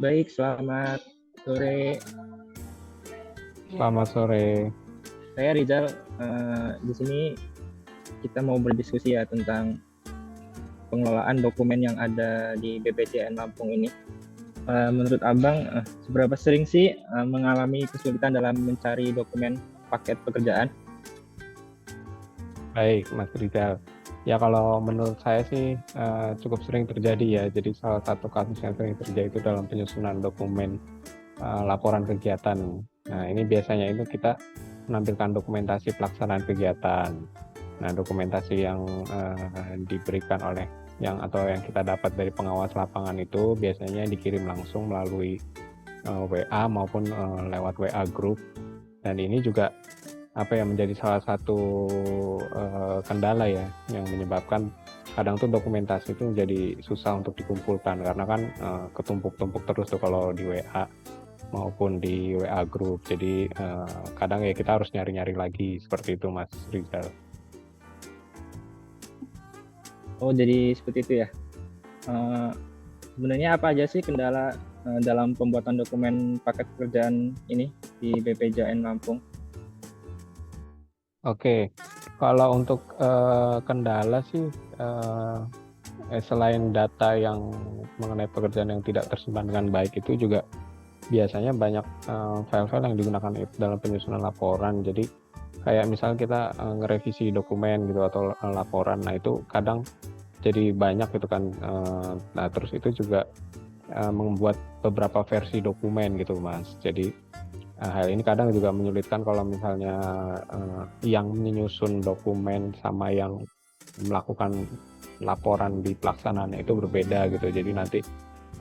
Baik, selamat sore. Selamat sore. Saya Rizal. Di sini kita mau berdiskusi ya tentang pengelolaan dokumen yang ada di BPJN Lampung ini. Menurut Abang, seberapa sering sih mengalami kesulitan dalam mencari dokumen paket pekerjaan? Baik, Mas Rizal. Ya kalau menurut saya sih cukup sering terjadi ya. Jadi salah satu kasus yang sering terjadi itu dalam penyusunan dokumen laporan kegiatan. Nah ini biasanya itu kita menampilkan dokumentasi pelaksanaan kegiatan. Nah dokumentasi yang diberikan oleh atau yang kita dapat dari pengawas lapangan itu biasanya dikirim langsung melalui WA maupun lewat WA group. Dan ini juga menjadi salah satu kendala ya yang menyebabkan kadang tuh dokumentasi itu menjadi susah untuk dikumpulkan karena kan ketumpuk-tumpuk terus tuh kalau di WA maupun di WA group. Jadi kadang ya kita harus nyari-nyari lagi seperti itu, Mas Rizal. Oh, jadi seperti itu ya. Sebenarnya apa aja sih kendala dalam pembuatan dokumen paket pekerjaan ini di BPJN Lampung? Oke, kalau untuk kendala sih selain data yang mengenai pekerjaan yang tidak tersimpan dengan baik itu juga biasanya banyak file-file yang digunakan dalam penyusunan laporan. Jadi kayak misalnya kita ngerevisi dokumen gitu atau laporan, nah itu kadang jadi banyak gitu kan. Nah terus itu juga membuat beberapa versi dokumen gitu, Mas. Jadi hal ini kadang juga menyulitkan kalau misalnya yang menyusun dokumen sama yang melakukan laporan di pelaksanaannya itu berbeda gitu. Jadi nanti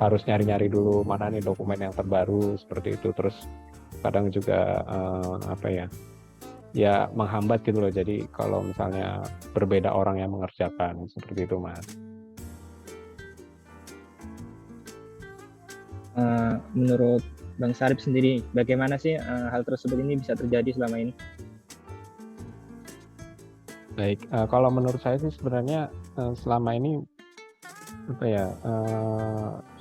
harus nyari-nyari dulu mana nih dokumen yang terbaru seperti itu. Terus kadang juga ya menghambat gitu loh. Jadi kalau misalnya berbeda orang yang mengerjakan seperti itu, Mas. Menurut Bang Sarip sendiri, bagaimana sih hal tersebut ini bisa terjadi selama ini? Baik, kalau menurut saya sih sebenarnya selama ini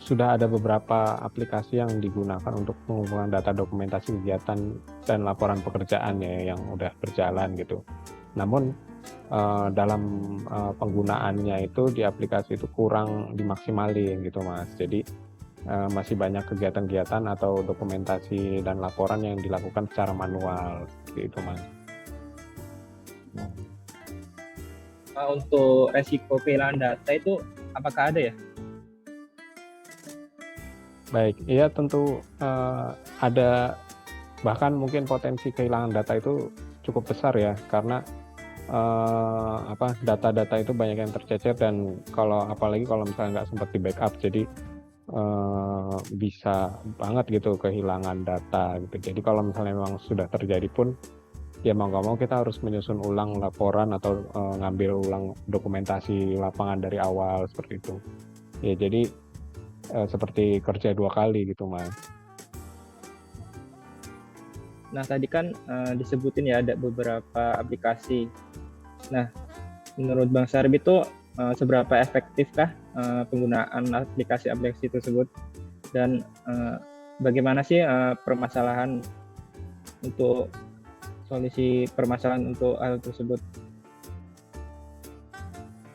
sudah ada beberapa aplikasi yang digunakan untuk mengumpulkan data dokumentasi kegiatan dan laporan pekerjaan ya yang udah berjalan gitu. Namun dalam penggunaannya itu di aplikasi itu kurang dimaksimalin gitu, Mas. Jadi masih banyak kegiatan-kegiatan atau dokumentasi dan laporan yang dilakukan secara manual gitu, Mas. Untuk resiko kehilangan data itu apakah ada ya? Baik, iya tentu ada, bahkan mungkin potensi kehilangan data itu cukup besar ya karena data-data itu banyak yang tercecer dan apalagi kalau misalnya nggak sempat di backup, jadi bisa banget gitu kehilangan data gitu. Jadi kalau misalnya memang sudah terjadi pun ya mau nggak mau kita harus menyusun ulang laporan atau ngambil ulang dokumentasi lapangan dari awal seperti itu. Ya jadi seperti kerja 2 kali gitu, Mas. Nah, tadi kan disebutin ya ada beberapa aplikasi. Nah, menurut Bang Sarip itu seberapa efektifkah penggunaan aplikasi-aplikasi tersebut dan bagaimana sih permasalahan untuk solusi permasalahan untuk hal tersebut?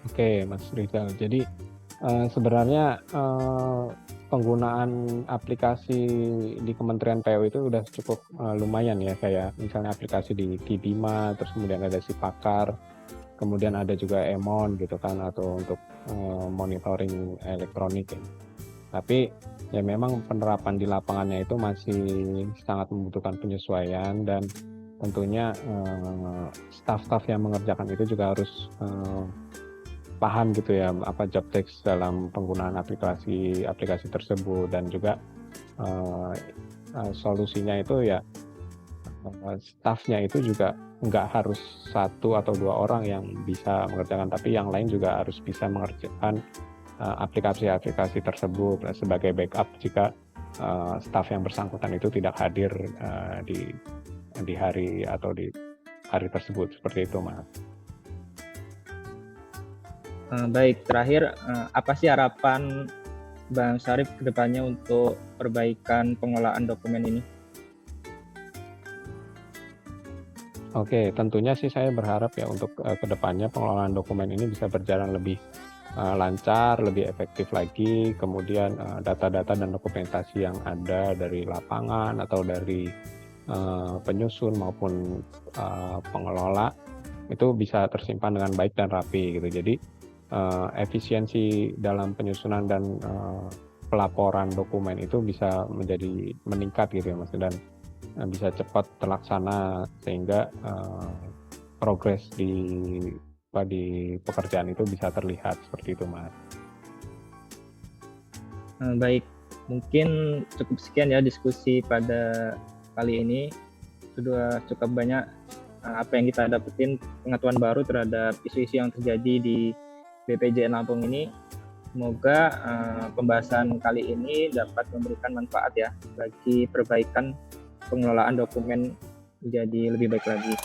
Oke, Mas Rizal. Jadi sebenarnya penggunaan aplikasi di Kementerian PU itu udah cukup lumayan ya, kayak misalnya aplikasi di Kibima, terus kemudian ada Sipakar, kemudian ada juga Emon gitu kan, atau untuk monitoring elektronik ya. Tapi ya memang penerapan di lapangannya itu masih sangat membutuhkan penyesuaian dan tentunya staf-staf yang mengerjakan itu juga harus paham gitu ya apa job desk dalam penggunaan aplikasi tersebut, dan juga solusinya itu ya stafnya itu juga nggak harus 1 atau 2 orang yang bisa mengerjakan, tapi yang lain juga harus bisa mengerjakan aplikasi tersebut sebagai backup jika staf yang bersangkutan itu tidak hadir di hari atau di hari tersebut, seperti itu, Mas. Baik, terakhir apa sih harapan Bang Syarif kedepannya untuk perbaikan pengelolaan dokumen ini? Oke, tentunya sih saya berharap ya untuk kedepannya pengelolaan dokumen ini bisa berjalan lebih lancar, lebih efektif lagi. Kemudian data-data dan dokumentasi yang ada dari lapangan atau dari penyusun maupun pengelola itu bisa tersimpan dengan baik dan rapi gitu. Jadi efisiensi dalam penyusunan dan pelaporan dokumen itu bisa menjadi meningkat gitu ya Mas, dan bisa cepat terlaksana sehingga progres di pekerjaan itu bisa terlihat seperti itu Mas. Baik, mungkin cukup sekian ya diskusi pada kali ini. Sudah cukup banyak apa yang kita dapetin pengetahuan baru terhadap isu-isu yang terjadi di BPJN Lampung ini. Semoga pembahasan kali ini dapat memberikan manfaat ya bagi perbaikan pengelolaan dokumen menjadi lebih baik lagi.